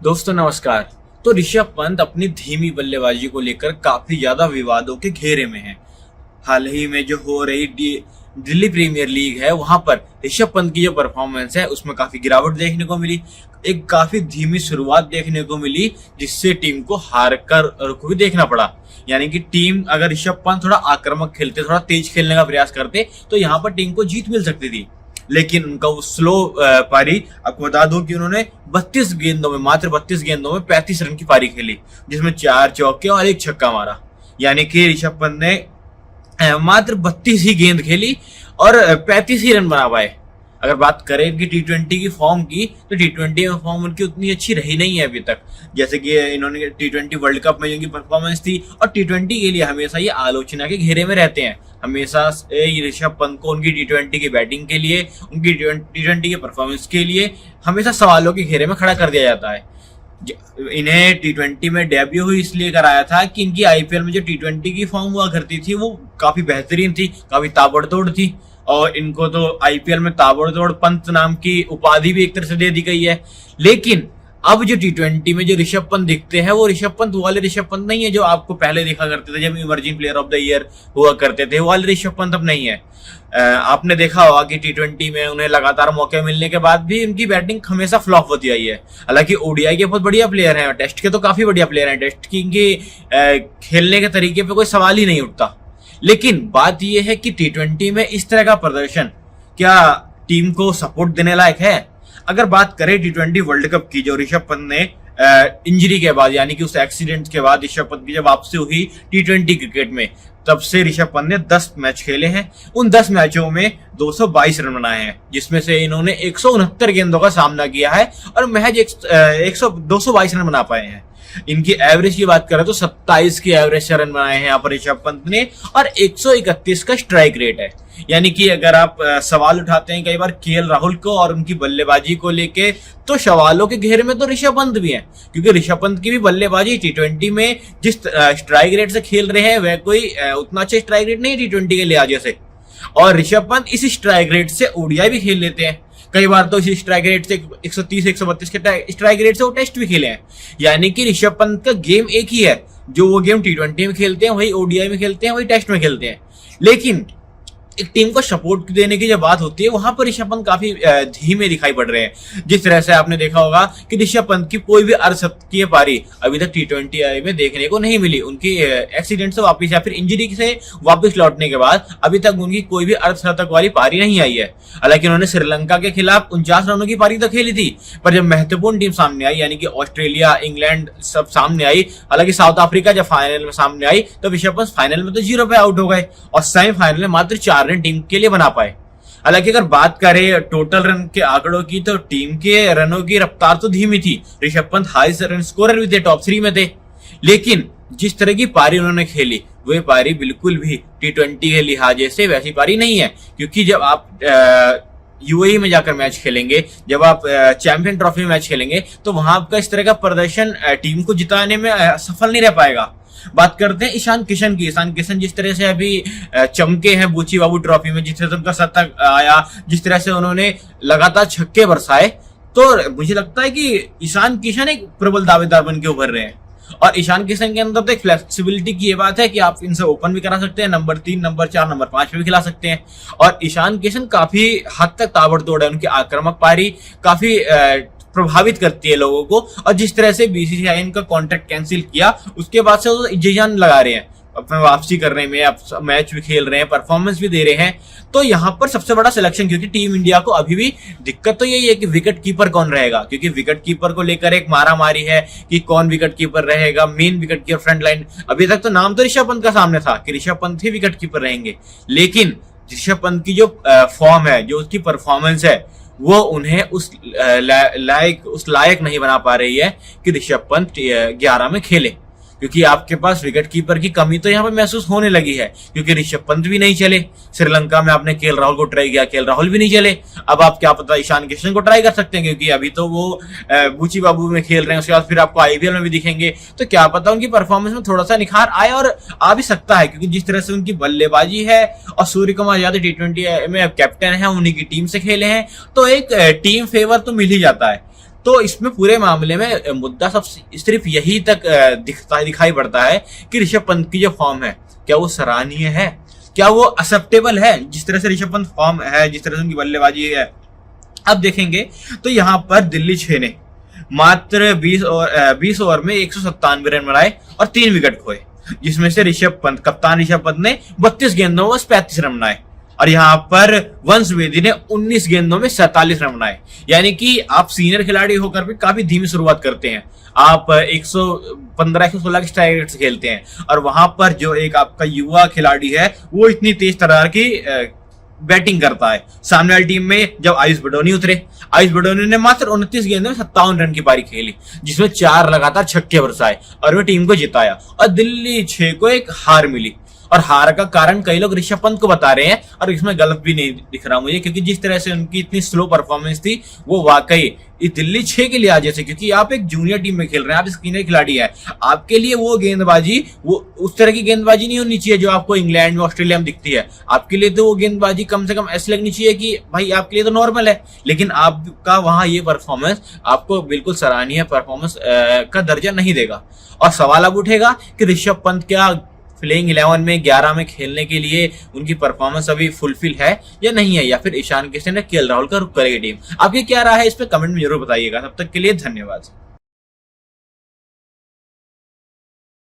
दोस्तों नमस्कार। तो ऋषभ पंत अपनी धीमी बल्लेबाजी को लेकर काफी ज्यादा विवादों के घेरे में है। हाल ही में जो हो रही दिल्ली प्रीमियर लीग है वहां पर ऋषभ पंत की जो परफॉर्मेंस है उसमें काफी गिरावट देखने को मिली। एक काफी धीमी शुरुआत देखने को मिली जिससे टीम को हार कर रुख भी देखना पड़ा। यानी कि टीम अगर ऋषभ पंत थोड़ा आक्रामक खेलते, थोड़ा तेज खेलने का प्रयास करते तो यहाँ पर टीम को जीत मिल सकती थी। लेकिन उनका वो स्लो पारी, आपको बता दूं कि उन्होंने 32 गेंदों में, मात्र 32 गेंदों में 35 रन की पारी खेली, जिसमें 4 चौके और 1 छक्का मारा। यानी कि ऋषभ पंत ने मात्र 32 ही गेंद खेली और 35 ही रन बना पाए। अगर बात करें इनकी टी20 की फॉर्म की, तो टी20 में फॉर्म उनकी उतनी अच्छी रही नहीं है अभी तक। जैसे कि इन्होंने टी20 वर्ल्ड कप में जिनकी परफॉर्मेंस थी, और टी20 के लिए हमेशा ये आलोचना के घेरे में रहते हैं। हमेशा ऋषभ पंत को उनकी टी20 की बैटिंग के लिए, उनकी टी20 की परफॉर्मेंस के लिए हमेशा सवालों के घेरे में खड़ा कर दिया जाता है। इन्हें टी20 में डेब्यू हुई इसलिए कराया था कि इनकी आईपीएल में जो टी20 की फॉर्म हुआ करती थी वो काफी बेहतरीन थी, काफी ताबड़तोड़ थी, और इनको तो आईपीएल में ताबड़तोड़ पंत नाम की उपाधि भी एक तरह से दे दी गई है। लेकिन अब जो टी20 में जो ऋषभ पंत दिखते हैं वो ऋषभ पंत वाले ऋषभ पंत नहीं है जो आपको पहले दिखा करते थे, जब emerging player of the year हुआ करते थे। वो वाले ऋषभ पंत अब नहीं है। आपने देखा होगा कि टी20 में उन्हें लगातार मौके मिलने के बाद भी उनकी बैटिंग हमेशा फ्लॉप होती आई है। हालांकि ओडीआई के बहुत बढ़िया प्लेयर हैं, टेस्ट के तो काफी बढ़िया प्लेयर हैं, टेस्ट की इनके खेलने के तरीके पे कोई सवाल ही नहीं उठता। लेकिन बात यह है कि टी20 में इस तरह का प्रदर्शन क्या टीम को सपोर्ट देने लायक है? अगर बात करें टी20 वर्ल्ड कप की, जो ऋषभ पंत ने इंजरी के बाद, यानी कि उस एक्सीडेंट के बाद ऋषभ पंत की जब वापसी हुई टी20 क्रिकेट में, तब से ऋषभ पंत ने 10 मैच खेले हैं। उन 10 मैचों में 222 रन बनाए हैं, जिसमें से इन्होंने 169 गेंदों का सामना किया है और महज 222 रन बना पाए हैं। इनकी एवरेज की बात करें तो 27 की एवरेज से रन बनाए हैं यहाँ पर ऋषभ पंत ने, और 131 का स्ट्राइक रेट है। यानी कि अगर आप सवाल उठाते हैं कई बार केएल राहुल को और उनकी बल्लेबाजी को लेके, तो सवालों के घेरे में तो ऋषभ पंत भी हैं, क्योंकि ऋषभ पंत की भी बल्लेबाजी टी20 में जिस स्ट्राइक रेट से खेल रहे हैं वह कोई उतना अच्छा स्ट्राइक रेट नहीं टी20 के लिहाज से। और ऋषभ पंत इस स्ट्राइक रेट से ओडीआई भी खेल लेते हैं, कई बार तो इसी स्ट्राइक रेट से 130 132 के स्ट्राइक रेट से वो टेस्ट भी खेले हैं। यानी कि ऋषभ पंत का गेम एक ही है, जो वो गेम टी20 में खेलते हैं वही ओडीआई में खेलते हैं, वही टेस्ट में खेलते हैं। लेकिन एक टीम को सपोर्ट देने की जब बात होती है वहां पर ऋषभ पंत काफी धीमे दिखाई पड़ रहे हैं। जिस तरह से आपने देखा होगा कि ऋषभ पंत की कोई भी अर्धशतकीय पारी अभी तक टी20 में देखने को नहीं मिली। उनकी एक्सीडेंट से वापस या फिर इंजरी से वापस लौटने के बाद अभी तक उनकी कोई भी अर्धशतक वाली पारी नहीं आई है। हालांकि उन्होंने श्रीलंका के खिलाफ 49 रनों की पारी तो खेली थी, पर जब महत्वपूर्ण टीम सामने आई, यानी कि ऑस्ट्रेलिया, इंग्लैंड सब सामने आई, हालांकि साउथ अफ्रीका जब फाइनल में सामने आई तो ऋषभ पंत फाइनल में तो 0 पे आउट हो गए और सेमीफाइनल में मात्र 4 रन टीम के लिए बना पाए। हालांकि अगर बात करें टोटल रन के आंकड़ों की, तो टीम के रनों की रफ्तार तो धीमी थी। Rishabh Pant highest run scorer भी थे, टॉप 3 में थे। लेकिन जिस तरह की पारी उन्होंने खेली, वह पारी बिल्कुल भी टी20 के लिहाजे से वैसी पारी नहीं है। क्योंकि जब आप यूएई में जाकर मैच खेलेंगे, जब आप चैंपियन ट्रॉफी में मैच खेलेंगे, तो वहां आपका इस तरह का प्रदर्शन टीम को जिताने में सफल नहीं रह पाएगा। बात करते हैं ईशान किशन की। ईशान किशन जिस तरह से अभी चमके हैं बूची बाबू ट्रॉफी में, जिस तरह से उनका शतक आया, जिस तरह से उन्होंने लगातार छक्के बरसाए, तो मुझे लगता है कि ईशान किशन एक प्रबल दावेदार बन के उभर रहे हैं। और ईशान किशन के अंदर तो एक फ्लेक्सिबिलिटी की ये बात है कि आप इनसे ओपन भी करा सकते हैं, नंबर 3, नंबर 4, नंबर 5 पे भी खिला सकते हैं। और ईशान किशन काफी हद तक ताबड़तोड़ है, उनकी आक्रामक पारी काफी प्रभावित करती है लोगों को। और जिस तरह से बीसीसीआई इनका कॉन्ट्रैक्ट कैंसिल किया, उसके बाद से वो जी जान लगा रहे हैं अपने वापसी करने में, अब मैच भी खेल रहे हैं, परफॉर्मेंस भी दे रहे हैं। तो यहाँ पर सबसे बड़ा सिलेक्शन, क्योंकि टीम इंडिया को अभी भी दिक्कत तो यही है कि विकेट कीपर कौन रहेगा, क्योंकि विकेट कीपर को लेकर एक मारामारी है कि कौन विकेट कीपर रहेगा, main wicket keeper, front line. अभी तक तो नाम तो ऋषभ पंत का सामने था कि ऋषभ पंत ही विकेट कीपर रहेंगे, लेकिन ऋषभ पंत की जो फॉर्म है, जो उसकी परफॉर्मेंस है, वो उन्हें उस लायक नहीं बना पा रही है कि ऋषभ पंत 11 में खेले। क्योंकि आपके पास विकेट कीपर की कमी तो यहाँ पे महसूस होने लगी है, क्योंकि ऋषभ पंत भी नहीं चले। श्रीलंका में आपने केएल राहुल को ट्राई किया, केएल राहुल भी नहीं चले। अब आप क्या पता ईशान किशन को ट्राई कर सकते हैं, क्योंकि अभी तो वो बूची बाबू में खेल रहे हैं, उसके बाद फिर आपको आईपीएल में भी दिखेंगे, तो क्या पता उनकी परफॉर्मेंस में थोड़ा सा निखार आए, और आ भी सकता है। क्योंकि जिस तरह से उनकी बल्लेबाजी है, और सूर्य कुमार यादव टी20 में कैप्टन है, उन्हीं की टीम से खेले हैं, तो एक टीम फेवर तो मिल ही जाता है। तो इसमें पूरे मामले में मुद्दा सब सिर्फ यही तक दिखाई पड़ता है कि ऋषभ पंत की जो फॉर्म है क्या वो सराहनीय है, क्या वो एक्सेप्टेबल है। जिस तरह से ऋषभ पंत फॉर्म है, जिस तरह से उनकी बल्लेबाजी है, अब देखेंगे तो यहाँ पर दिल्ली 6 ने मात्र 20 ओवर में 197 रन बनाए और 3 विकेट खोए, जिसमें से कप्तान ऋषभ पंत ने 32 गेंदों में 35 रन बनाए और यहाँ पर वंश बेदी ने 19 गेंदों में 47 रन बनाए। यानी कि आप सीनियर खिलाड़ी होकर भी काफी धीमी शुरुआत करते हैं, आप 115-116 के स्ट्राइक रेट से खेलते हैं और वहां पर जो एक आपका युवा खिलाड़ी है वो इतनी तेज तरह की बैटिंग करता है। सामने वाली टीम में जब आयुष बडोनी उतरे, आयुष बडोनी ने मात्र 29 गेंदों में 57 रन की पारी खेली, जिसमें 4 लगातार छक्के बरसाए और वो टीम को जिताया और दिल्ली 6 को एक हार मिली। और हार का कारण कई लोग ऋषभ पंत को बता रहे हैं और इसमें गलत भी नहीं दिख रहा मुझे, क्योंकि जिस तरह से उनकी इतनी स्लो परफॉर्मेंस थी वो वाकई इस दिल्ली 6 के लिए आज से, क्योंकि आप एक जूनियर टीम में खेल रहे हैं, आप सीनियर खिलाड़ी हैं, आपके लिए वो गेंदबाजी वो उस तरह की गेंदबाजी नहीं होनी चाहिए जो आपको इंग्लैंड में ऑस्ट्रेलिया में दिखती है। आपके लिए तो वो गेंदबाजी कम से कम ऐसी लगनी चाहिए कि भाई आपके लिए तो नॉर्मल है, लेकिन आपका वहां ये परफॉर्मेंस आपको बिल्कुल सराहनीय परफॉर्मेंस का दर्जा नहीं देगा। और सवाल अब उठेगा कि ऋषभ पंत क्या प्लेइंग 11 में 11 में खेलने के लिए उनकी परफॉर्मेंस अभी फुलफिल है या नहीं है, या फिर ईशान किशन या केएल राहुल का रुख करेगी टीम। आपकी क्या राय है इस पे कमेंट में जरूर बताइएगा। तब तक के लिए धन्यवाद।